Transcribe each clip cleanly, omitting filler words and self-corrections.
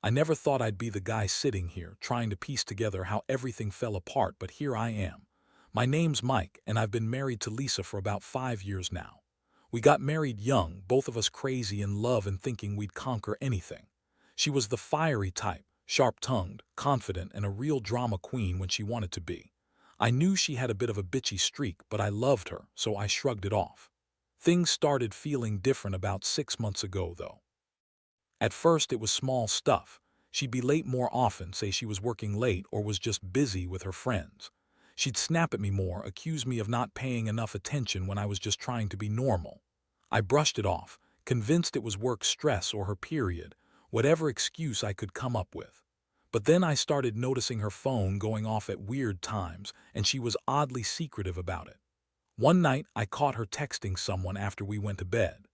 I never thought I'd be the guy sitting here trying to piece together how everything fell apart, but here I am. My name's Mike, and I've been married to Lisa for about 5 years now. We got married young, both of us crazy in love and thinking we'd conquer anything. She was the fiery type, sharp-tongued, confident, and a real drama queen when she wanted to be. I knew she had a bit of a bitchy streak, but I loved her, so I shrugged it off. Things started feeling different about 6 months ago, though. At first, it was small stuff. She'd be late more often, say she was working late or was just busy with her friends. She'd snap at me more, accuse me of not paying enough attention when I was just trying to be normal. I brushed it off, convinced it was work stress or her period, whatever excuse I could come up with. But then I started noticing her phone going off at weird times, and she was oddly secretive about it. One night, I caught her texting someone after we went to bed.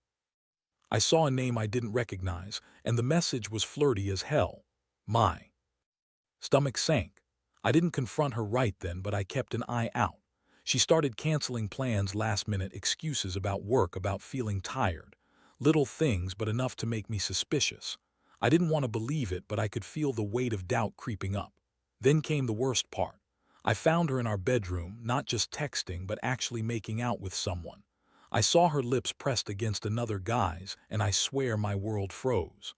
I saw a name I didn't recognize, and the message was flirty as hell. My stomach sank. I didn't confront her right then, but I kept an eye out. She started canceling plans last minute, excuses about work, about feeling tired. Little things, but enough to make me suspicious. I didn't want to believe it, but I could feel the weight of doubt creeping up. Then came the worst part. I found her in our bedroom, not just texting, but actually making out with someone. I saw her lips pressed against another guy's, and I swear my world froze.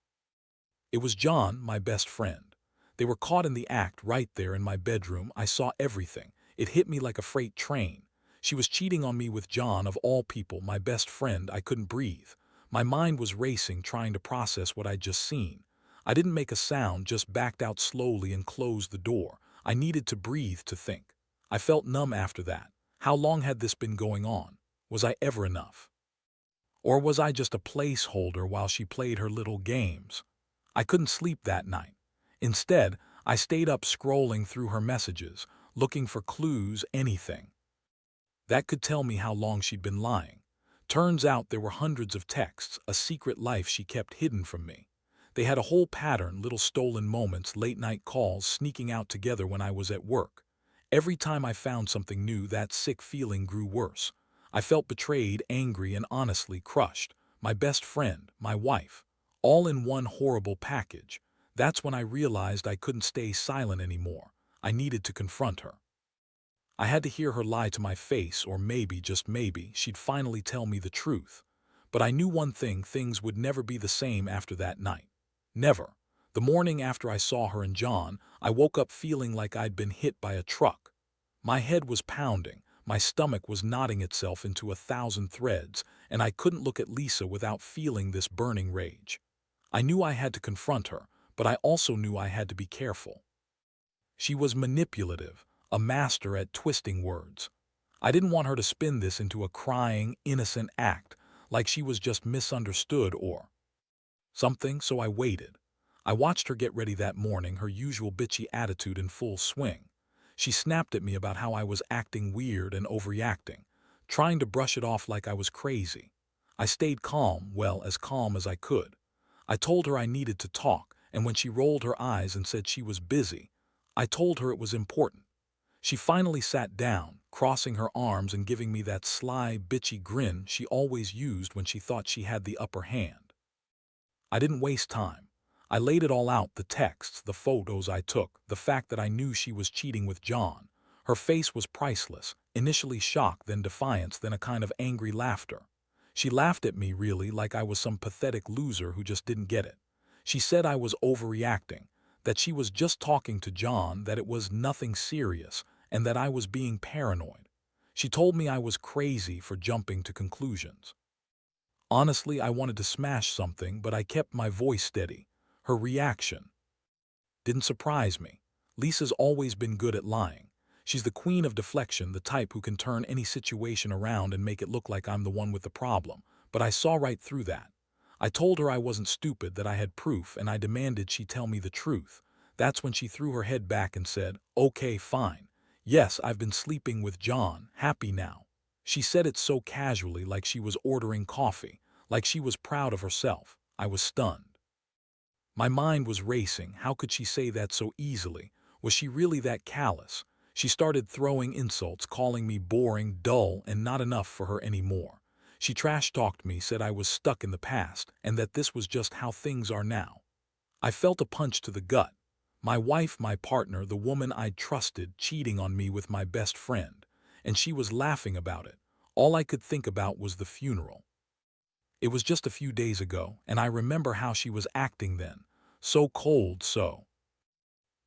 It was John, my best friend. They were caught in the act right there in my bedroom. I saw everything. It hit me like a freight train. She was cheating on me with John, of all people, my best friend. I couldn't breathe. My mind was racing, trying to process what I'd just seen. I didn't make a sound, just backed out slowly and closed the door. I needed to breathe, to think. I felt numb after that. How long had this been going on? Was I ever enough? Or was I just a placeholder while she played her little games? I couldn't sleep that night. Instead, I stayed up scrolling through her messages, looking for clues, anything that could tell me how long she'd been lying. Turns out there were hundreds of texts, a secret life she kept hidden from me. They had a whole pattern, little stolen moments, late-night calls, sneaking out together when I was at work. Every time I found something new, that sick feeling grew worse. I felt betrayed, angry, and honestly crushed. My best friend, my wife, all in one horrible package. That's when I realized I couldn't stay silent anymore. I needed to confront her. I had to hear her lie to my face, or maybe, just maybe, she'd finally tell me the truth. But I knew one thing: things would never be the same after that night. Never. The morning after I saw her and John, I woke up feeling like I'd been hit by a truck. My head was pounding, my stomach was knotting itself into 1,000 threads, and I couldn't look at Lisa without feeling this burning rage. I knew I had to confront her, but I also knew I had to be careful. She was manipulative, a master at twisting words. I didn't want her to spin this into a crying, innocent act, like she was just misunderstood or something, so I waited. I watched her get ready that morning, her usual bitchy attitude in full swing. She snapped at me about how I was acting weird and overreacting, trying to brush it off like I was crazy. I stayed calm, well, as calm as I could. I told her I needed to talk, and when she rolled her eyes and said she was busy, I told her it was important. She finally sat down, crossing her arms and giving me that sly, bitchy grin she always used when she thought she had the upper hand. I didn't waste time. I laid it all out: the texts, the photos I took, the fact that I knew she was cheating with John. Her face was priceless, initially shock, then defiance, then a kind of angry laughter. She laughed at me, really, like I was some pathetic loser who just didn't get it. She said I was overreacting, that she was just talking to John, that it was nothing serious, and that I was being paranoid. She told me I was crazy for jumping to conclusions. Honestly, I wanted to smash something, but I kept my voice steady. Her reaction didn't surprise me. Lisa's always been good at lying. She's the queen of deflection, the type who can turn any situation around and make it look like I'm the one with the problem. But I saw right through that. I told her I wasn't stupid, that I had proof, and I demanded she tell me the truth. That's when she threw her head back and said, "Okay, fine. Yes, I've been sleeping with John, happy now." She said it so casually, like she was ordering coffee, like she was proud of herself. I was stunned. My mind was racing. How could she say that so easily? Was she really that callous? She started throwing insults, calling me boring, dull, and not enough for her anymore. She trash-talked me, said I was stuck in the past, and that this was just how things are now. I felt a punch to the gut. My wife, my partner, the woman I'd trusted, cheating on me with my best friend. And she was laughing about it. All I could think about was the funeral. It was just a few days ago, and I remember how she was acting then. So cold, so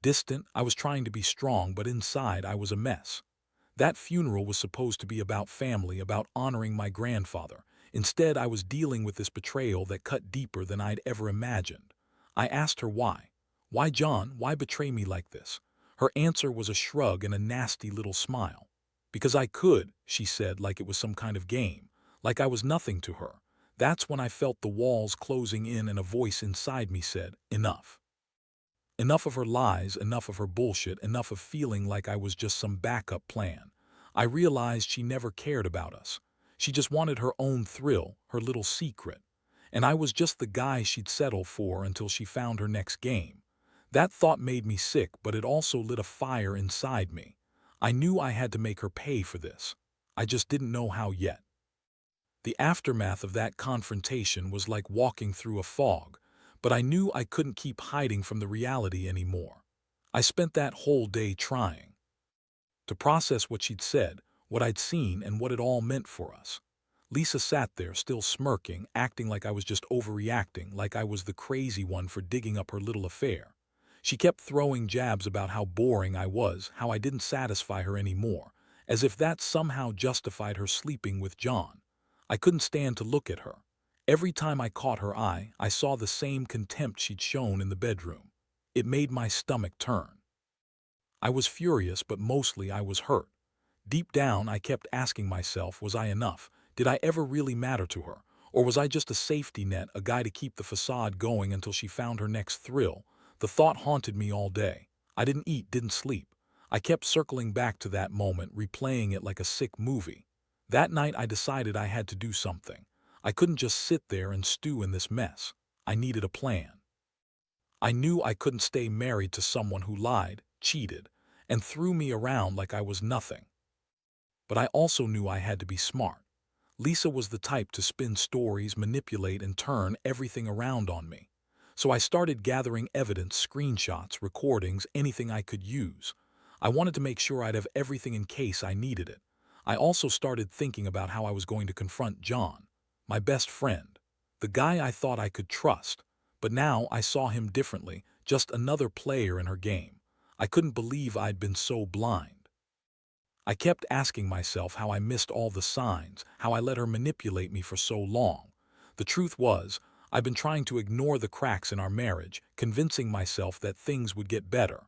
distant. I was trying to be strong, but inside I was a mess. That funeral was supposed to be about family, about honoring my grandfather. Instead, I was dealing with this betrayal that cut deeper than I'd ever imagined. I asked her why. Why, John? Why betray me like this? Her answer was a shrug and a nasty little smile. Because I could, she said, like it was some kind of game, like I was nothing to her. That's when I felt the walls closing in and a voice inside me said, enough. Enough of her lies, enough of her bullshit, enough of feeling like I was just some backup plan. I realized she never cared about us. She just wanted her own thrill, her little secret. And I was just the guy she'd settle for until she found her next game. That thought made me sick, but it also lit a fire inside me. I knew I had to make her pay for this. I just didn't know how yet. The aftermath of that confrontation was like walking through a fog, but I knew I couldn't keep hiding from the reality anymore. I spent that whole day trying to process what she'd said, what I'd seen, and what it all meant for us. Lisa sat there, still smirking, acting like I was just overreacting, like I was the crazy one for digging up her little affair. She kept throwing jabs about how boring I was, how I didn't satisfy her anymore, as if that somehow justified her sleeping with John. I couldn't stand to look at her. Every time I caught her eye, I saw the same contempt she'd shown in the bedroom. It made my stomach turn. I was furious, but mostly I was hurt. Deep down, I kept asking myself, was I enough? Did I ever really matter to her? Or was I just a safety net, a guy to keep the facade going until she found her next thrill? The thought haunted me all day. I didn't eat, didn't sleep. I kept circling back to that moment, replaying it like a sick movie. That night, I decided I had to do something. I couldn't just sit there and stew in this mess. I needed a plan. I knew I couldn't stay married to someone who lied, cheated, and threw me around like I was nothing. But I also knew I had to be smart. Lisa was the type to spin stories, manipulate, and turn everything around on me. So I started gathering evidence, screenshots, recordings, anything I could use. I wanted to make sure I'd have everything in case I needed it. I also started thinking about how I was going to confront John, my best friend, the guy I thought I could trust. But now I saw him differently, just another player in her game. I couldn't believe I'd been so blind. I kept asking myself how I missed all the signs, how I let her manipulate me for so long. The truth was, I'd been trying to ignore the cracks in our marriage, convincing myself that things would get better.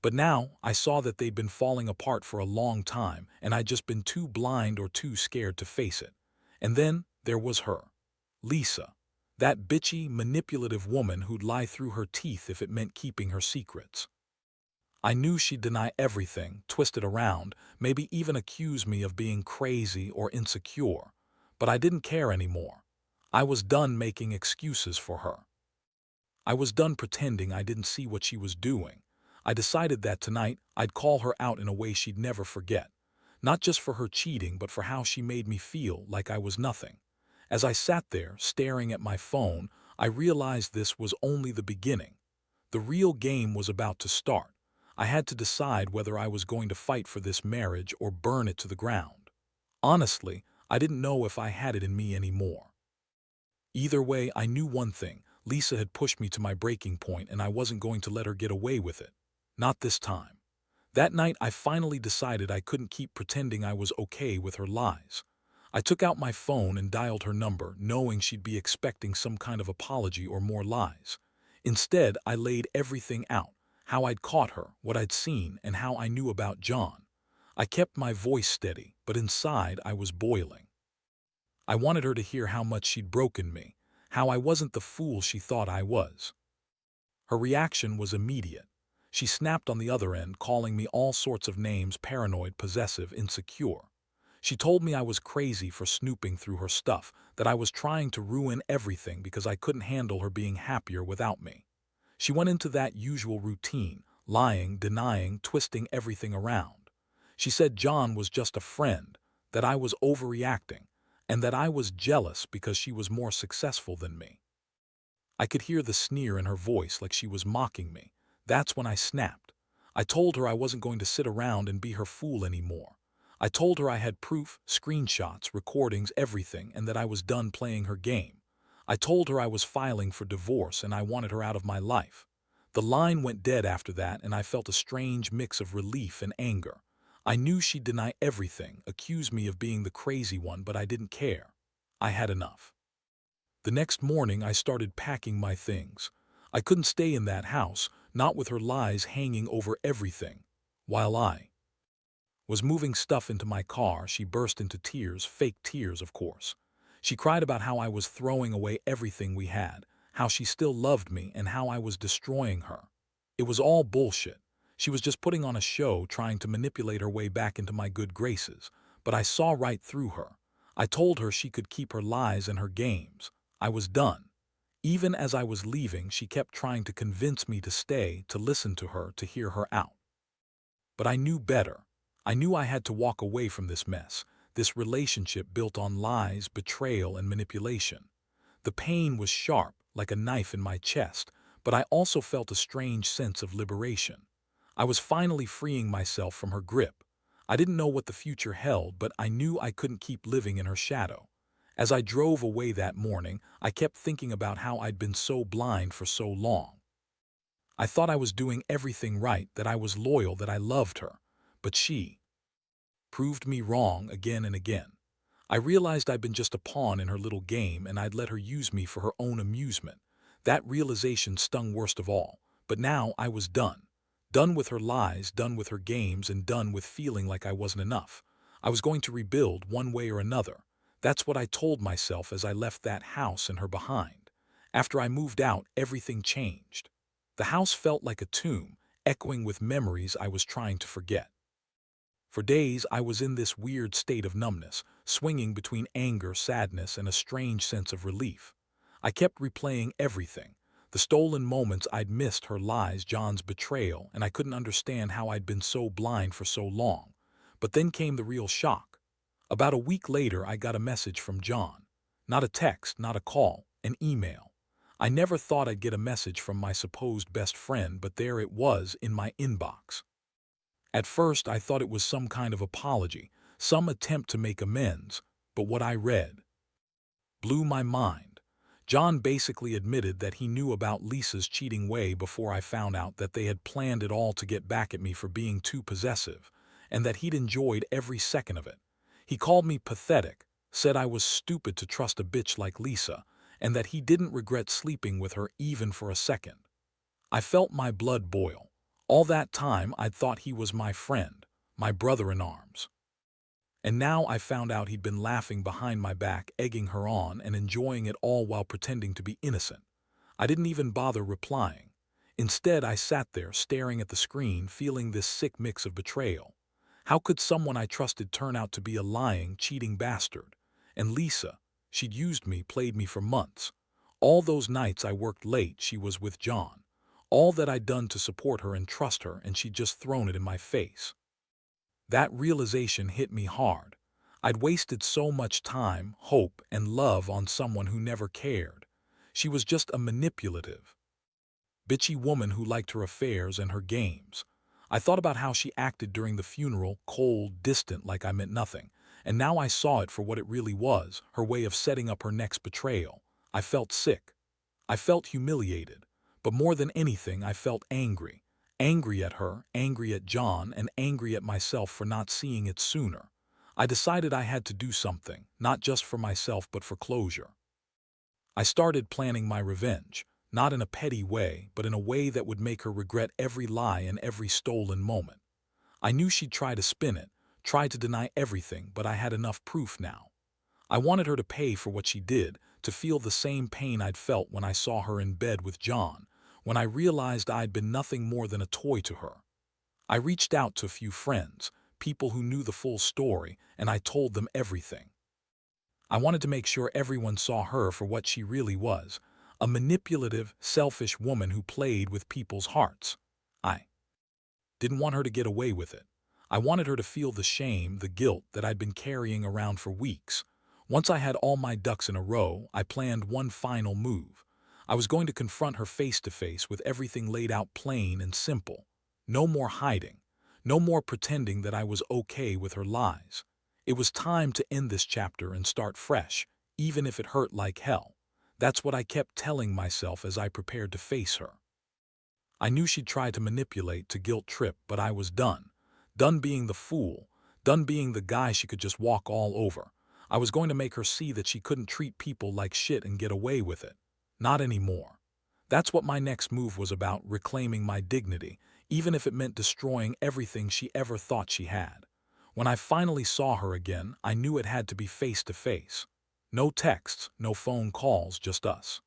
But now I saw that they'd been falling apart for a long time, and I'd just been too blind or too scared to face it. And then there was her, Lisa, that bitchy, manipulative woman who'd lie through her teeth if it meant keeping her secrets. I knew she'd deny everything, twist it around, maybe even accuse me of being crazy or insecure. But I didn't care anymore. I was done making excuses for her. I was done pretending I didn't see what she was doing. I decided that tonight I'd call her out in a way she'd never forget. Not just for her cheating, but for how she made me feel like I was nothing. As I sat there, staring at my phone, I realized this was only the beginning. The real game was about to start. I had to decide whether I was going to fight for this marriage or burn it to the ground. Honestly, I didn't know if I had it in me anymore. Either way, I knew one thing. Lisa had pushed me to my breaking point, and I wasn't going to let her get away with it. Not this time. That night, I finally decided I couldn't keep pretending I was okay with her lies. I took out my phone and dialed her number, knowing she'd be expecting some kind of apology or more lies. Instead, I laid everything out, how I'd caught her, what I'd seen, and how I knew about John. I kept my voice steady, but inside I was boiling. I wanted her to hear how much she'd broken me, how I wasn't the fool she thought I was. Her reaction was immediate. She snapped on the other end, calling me all sorts of names: paranoid, possessive, insecure. She told me I was crazy for snooping through her stuff, that I was trying to ruin everything because I couldn't handle her being happier without me. She went into that usual routine, lying, denying, twisting everything around. She said John was just a friend, that I was overreacting, and that I was jealous because she was more successful than me. I could hear the sneer in her voice like she was mocking me. That's when I snapped. I told her I wasn't going to sit around and be her fool anymore. I told her I had proof, screenshots, recordings, everything, and that I was done playing her game. I told her I was filing for divorce and I wanted her out of my life. The line went dead after that, and I felt a strange mix of relief and anger. I knew she'd deny everything, accuse me of being the crazy one, but I didn't care. I had enough. The next morning, I started packing my things. I couldn't stay in that house, not with her lies hanging over everything. While I was moving stuff into my car, she burst into tears, fake tears, of course. She cried about how I was throwing away everything we had, how she still loved me, and how I was destroying her. It was all bullshit. She was just putting on a show, trying to manipulate her way back into my good graces. But I saw right through her. I told her she could keep her lies and her games. I was done. Even as I was leaving, she kept trying to convince me to stay, to listen to her, to hear her out. But I knew better. I knew I had to walk away from this mess, this relationship built on lies, betrayal, and manipulation. The pain was sharp, like a knife in my chest, but I also felt a strange sense of liberation. I was finally freeing myself from her grip. I didn't know what the future held, but I knew I couldn't keep living in her shadow. As I drove away that morning, I kept thinking about how I'd been so blind for so long. I thought I was doing everything right, that I was loyal, that I loved her. But she proved me wrong again and again. I realized I'd been just a pawn in her little game, and I'd let her use me for her own amusement. That realization stung worst of all. But now I was done. Done with her lies, done with her games, and done with feeling like I wasn't enough. I was going to rebuild one way or another. That's what I told myself as I left that house and her behind. After I moved out, everything changed. The house felt like a tomb, echoing with memories I was trying to forget. For days, I was in this weird state of numbness, swinging between anger, sadness, and a strange sense of relief. I kept replaying everything. The stolen moments I'd missed, her lies, John's betrayal, and I couldn't understand how I'd been so blind for so long. But then came the real shock. About a week later, I got a message from John. Not a text, not a call, an email. I never thought I'd get a message from my supposed best friend, but there it was in my inbox. At first, I thought it was some kind of apology, some attempt to make amends, but what I read blew my mind. John basically admitted that he knew about Lisa's cheating way before I found out, that they had planned it all to get back at me for being too possessive, and that he'd enjoyed every second of it. He called me pathetic, said I was stupid to trust a bitch like Lisa, and that he didn't regret sleeping with her even for a second. I felt my blood boil. All that time I'd thought he was my friend, my brother in arms. And now I found out he'd been laughing behind my back, egging her on, and enjoying it all while pretending to be innocent. I didn't even bother replying. Instead, I sat there staring at the screen, feeling this sick mix of betrayal. How could someone I trusted turn out to be a lying, cheating bastard? And Lisa, she'd used me, played me for months. All those nights I worked late, she was with John. All that I'd done to support her and trust her, and she'd just thrown it in my face. That realization hit me hard. I'd wasted so much time, hope, and love on someone who never cared. She was just a manipulative, bitchy woman who liked her affairs and her games. I thought about how she acted during the funeral, cold, distant, like I meant nothing. And now I saw it for what it really was, her way of setting up her next betrayal. I felt sick. I felt humiliated. But more than anything, I felt angry. Angry at her, angry at John, and angry at myself for not seeing it sooner. I decided I had to do something, not just for myself but for closure. I started planning my revenge, not in a petty way, but in a way that would make her regret every lie and every stolen moment. I knew she'd try to spin it, try to deny everything, but I had enough proof now. I wanted her to pay for what she did, to feel the same pain I'd felt when I saw her in bed with John, when I realized I'd been nothing more than a toy to her. I reached out to a few friends, people who knew the full story, and I told them everything. I wanted to make sure everyone saw her for what she really was, a manipulative, selfish woman who played with people's hearts. I didn't want her to get away with it. I wanted her to feel the shame, the guilt that I'd been carrying around for weeks. Once I had all my ducks in a row, I planned one final move. I was going to confront her face to face with everything laid out plain and simple. No more hiding. No more pretending that I was okay with her lies. It was time to end this chapter and start fresh, even if it hurt like hell. That's what I kept telling myself as I prepared to face her. I knew she'd try to manipulate, to guilt trip, but I was done. Done being the fool. Done being the guy she could just walk all over. I was going to make her see that she couldn't treat people like shit and get away with it. Not anymore. That's what my next move was about, reclaiming my dignity, even if it meant destroying everything she ever thought she had. When I finally saw her again, I knew it had to be face to face. No texts, no phone calls, just us.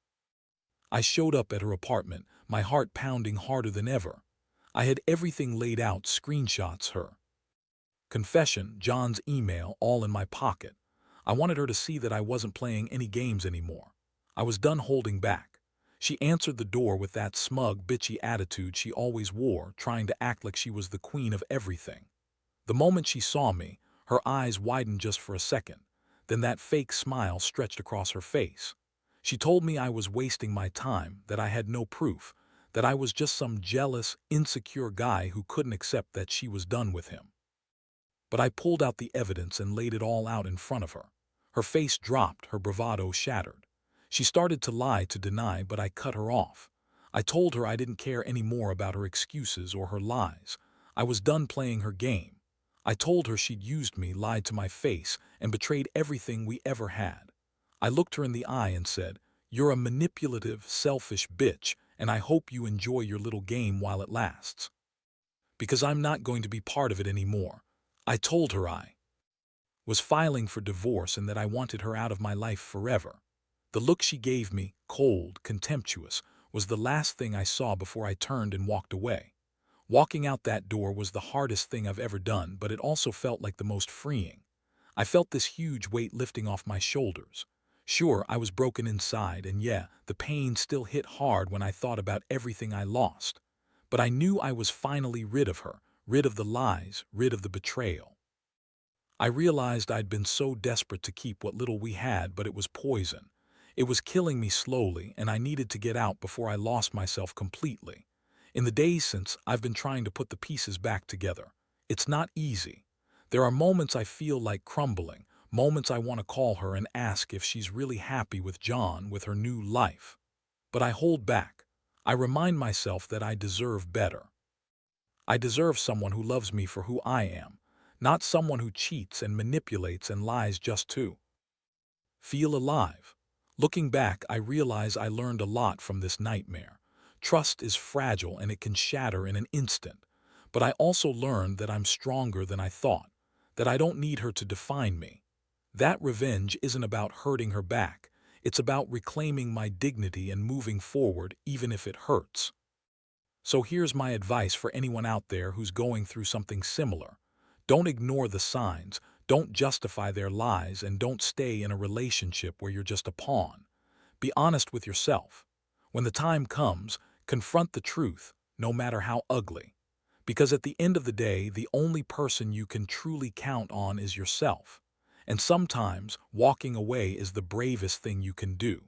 I showed up at her apartment, my heart pounding harder than ever. I had everything laid out, screenshots, her confession, John's email, all in my pocket. I wanted her to see that I wasn't playing any games anymore. I was done holding back. She answered the door with that smug, bitchy attitude she always wore, trying to act like she was the queen of everything. The moment she saw me, her eyes widened just for a second. Then that fake smile stretched across her face. She told me I was wasting my time, that I had no proof, that I was just some jealous, insecure guy who couldn't accept that she was done with him. But I pulled out the evidence and laid it all out in front of her. Her face dropped, her bravado shattered. She started to lie, to deny, but I cut her off. I told her I didn't care any more about her excuses or her lies. I was done playing her game. I told her she'd used me, lied to my face, and betrayed everything we ever had. I looked her in the eye and said, "You're a manipulative, selfish bitch, and I hope you enjoy your little game while it lasts. Because I'm not going to be part of it anymore." I told her I was filing for divorce and that I wanted her out of my life forever. The look she gave me, cold, contemptuous, was the last thing I saw before I turned and walked away. Walking out that door was the hardest thing I've ever done, but it also felt like the most freeing. I felt this huge weight lifting off my shoulders. Sure, I was broken inside, and yeah, the pain still hit hard when I thought about everything I lost. But I knew I was finally rid of her, rid of the lies, rid of the betrayal. I realized I'd been so desperate to keep what little we had, but it was poison. It was killing me slowly, and I needed to get out before I lost myself completely. In the days since, I've been trying to put the pieces back together. It's not easy. There are moments I feel like crumbling, moments I want to call her and ask if she's really happy with John, with her new life. But I hold back. I remind myself that I deserve better. I deserve someone who loves me for who I am, not someone who cheats and manipulates and lies just to feel alive. Looking back, I realize I learned a lot from this nightmare. Trust is fragile and it can shatter in an instant. But I also learned that I'm stronger than I thought, that I don't need her to define me. That revenge isn't about hurting her back. It's about reclaiming my dignity and moving forward even if it hurts. So here's my advice for anyone out there who's going through something similar. Don't ignore the signs, don't justify their lies, and don't stay in a relationship where you're just a pawn. Be honest with yourself. When the time comes, confront the truth, no matter how ugly. Because at the end of the day, the only person you can truly count on is yourself. And sometimes, walking away is the bravest thing you can do.